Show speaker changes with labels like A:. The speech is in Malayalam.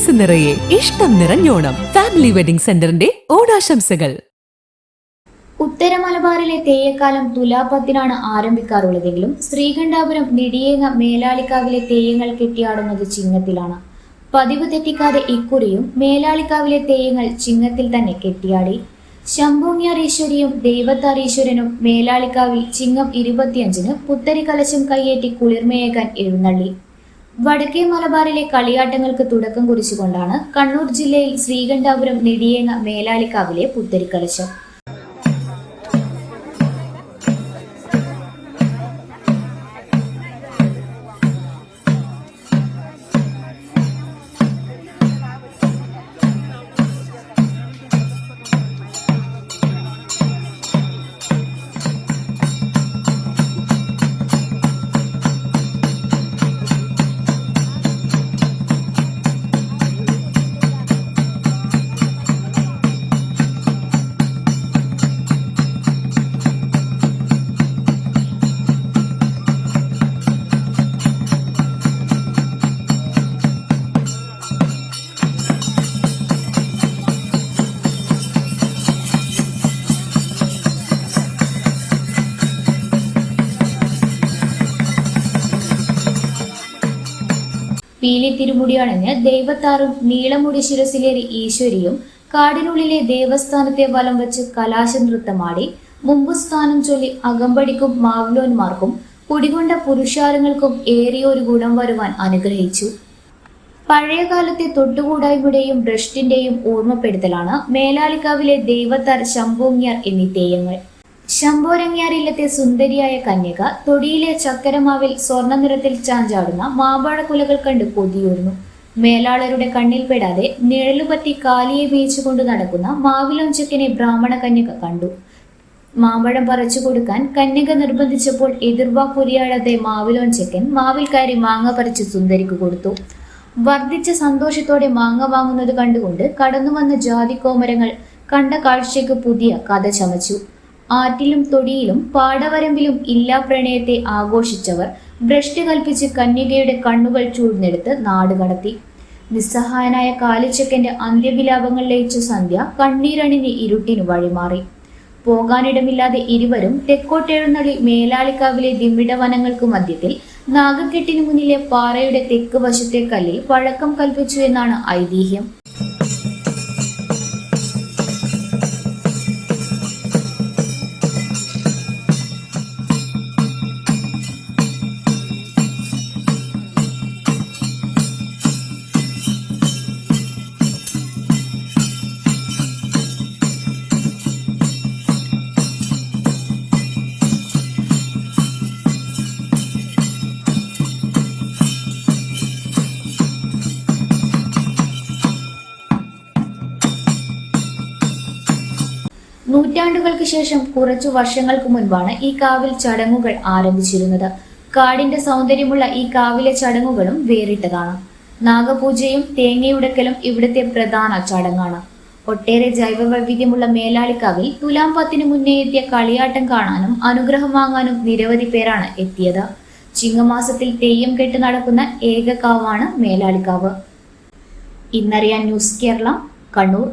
A: മനസ്സ് നിറയെ ഇഷ്ടം നിറഞ്ഞോണം. ഫാമിലി വെഡിംഗ് സെന്ററിന്റെ ഓണാശംസകൾ.
B: ഉത്തര മലബാറിലെ തെയ്യക്കാലം തുലാപത്തിനാണ് ആരംഭിക്കാറുള്ളതെങ്കിലും ശ്രീകണ്ഠാപുരം നെടിയേങ്ങ മേലാളിക്കാവിലെ തെയ്യങ്ങൾ കെട്ടിയാടുന്നത് ചിങ്ങത്തിലാണ്. പതിവ് തെറ്റിക്കാതെ ഇക്കുറിയും മേലാളിക്കാവിലെ തെയ്യങ്ങൾ ചിങ്ങത്തിൽ തന്നെ കെട്ടിയാടി. ശംഭൂങ്യാറീശ്വരിയും ദൈവത്താറീശ്വരനും മേലാളിക്കാവിൽ ചിങ്ങം 25-ന് പുത്തരി കലശം കയ്യേറ്റി കുളിർമയേകാൻ എഴുന്നള്ളി. വടക്കേ മലബാറിലെ കളിയാട്ടങ്ങൾക്ക് തുടക്കം കുറിച്ചുകൊണ്ടാണ് കണ്ണൂർ ജില്ലയിൽ ശ്രീകണ്ഠാപുരം നെടിയേങ്ങ മേലാളിക്കാവിലെ പുത്തരിക്കലശം. പീലി തിരുമുടിയണിഞ്ഞ് ദൈവത്താറും നീളമുടി ശിരസിലേറി ഈശ്വരിയും കാടിനുള്ളിലെ ദേവസ്ഥാനത്തെ വലം വെച്ച് കലാശ നൃത്തമാടി മുമ്പ് സ്ഥാനം ചൊല്ലി അകമ്പടിക്കും മാവ്ലോന്മാർക്കും കുടികൊണ്ട പുരുഷാരങ്ങൾക്കും ഏറിയൊരു ഗുണം വരുവാൻ അനുഗ്രഹിച്ചു. പഴയകാലത്തെ തൊട്ടുകൂടായ്മയുടെയും ഭ്രഷ്ടിന്റെയും ഓർമ്മപ്പെടുത്തലാണ് മേലാളിക്കാവിലെ ദൈവത്താർ, ശംഭൂങ്യാർ എന്നീ തെയ്യങ്ങൾ. ശംഭോരങ്യാരില്ലത്തെ സുന്ദരിയായ കന്യക തൊടിയിലെ ചക്കരമാവിൽ സ്വർണ്ണ നിറത്തിൽ ചാഞ്ചാടുന്ന മാമ്പഴക്കുലകൾ കണ്ട് കൊതിയൂർന്നു. മേലാളരുടെ കണ്ണിൽപ്പെടാതെ നിഴലുപറ്റി കാലിയെ മേയിച്ചുകൊണ്ട് നടക്കുന്ന മാവിലൊഞ്ചക്കനെ ബ്രാഹ്മണ കന്യക കണ്ടു. മാമ്പഴം പറിച്ചു കൊടുക്കാൻ കന്യക നിർബന്ധിച്ചപ്പോൾ എതിർവാക്കുരിയാടാതെ മാവിലൊഞ്ചക്കൻ മാവിൽ കയറി മാങ്ങ പറിച്ച് സുന്ദരിക്ക് കൊടുത്തു. വർദ്ധിച്ച സന്തോഷത്തോടെ മാങ്ങ വാങ്ങുന്നത് കണ്ടുകൊണ്ട് കടന്നു വന്ന ജാതിക്കോമരങ്ങൾ കണ്ട കാഴ്ചയ്ക്ക് പുതിയ കഥ ചമച്ചു. ആറ്റിലും തൊടിയിലും പാടവരമ്പിലും ഇല്ലാ പ്രണയത്തെ ആഘോഷിച്ചവർ ഭ്രഷ്ടി കൽപ്പിച്ച് കന്യകയുടെ കണ്ണുകൾ ചൂഴ്ന്നെടുത്ത് നാട് കടത്തി. നിസ്സഹായനായ കാലിച്ചക്കന്റെ അന്ത്യവിലാപങ്ങൾ ലയിച്ച സന്ധ്യ കണ്ണീരണിഞ്ഞ് ഇരുട്ടിനു വഴിമാറി. പോകാനിടമില്ലാതെ ഇരുവരും തെക്കോട്ടെഴുന്നള്ളി മേലാളിക്കാവിലെ ദിമ്മിട വനങ്ങൾക്ക് മധ്യത്തിൽ നാഗക്കെട്ടിനു മുന്നിലെ പാറയുടെ തെക്ക് വശത്തെ കല്ലിൽ പഴക്കം കൽപ്പിച്ചു എന്നാണ് ഐതിഹ്യം. നൂറ്റാണ്ടുകൾക്ക് ശേഷം കുറച്ചു വർഷങ്ങൾക്ക് മുൻപാണ് ഈ കാവിൽ ചടങ്ങുകൾ ആരംഭിച്ചിരുന്നത്. കാടിന്റെ സൗന്ദര്യമുള്ള ഈ കാവിലെ ചടങ്ങുകളും വേറിട്ടതാണ്. നാഗപൂജയും തേങ്ങയുടക്കലും ഇവിടുത്തെ പ്രധാന ചടങ്ങാണ്. ഒട്ടേറെ ജൈവവൈവിധ്യമുള്ള മേലാളിക്കാവിൽ തുലാം 10-ന് മുന്നേ എത്തിയ കളിയാട്ടം കാണാനും അനുഗ്രഹം വാങ്ങാനും നിരവധി പേരാണ് എത്തിയത്. ചിങ്ങമാസത്തിൽ തെയ്യം കെട്ട് നടക്കുന്ന ഏക കാവാണ് മേലാളിക്കാവ്. ഇന്നറിയാൻ ന്യൂസ് കേരള, കണ്ണൂർ.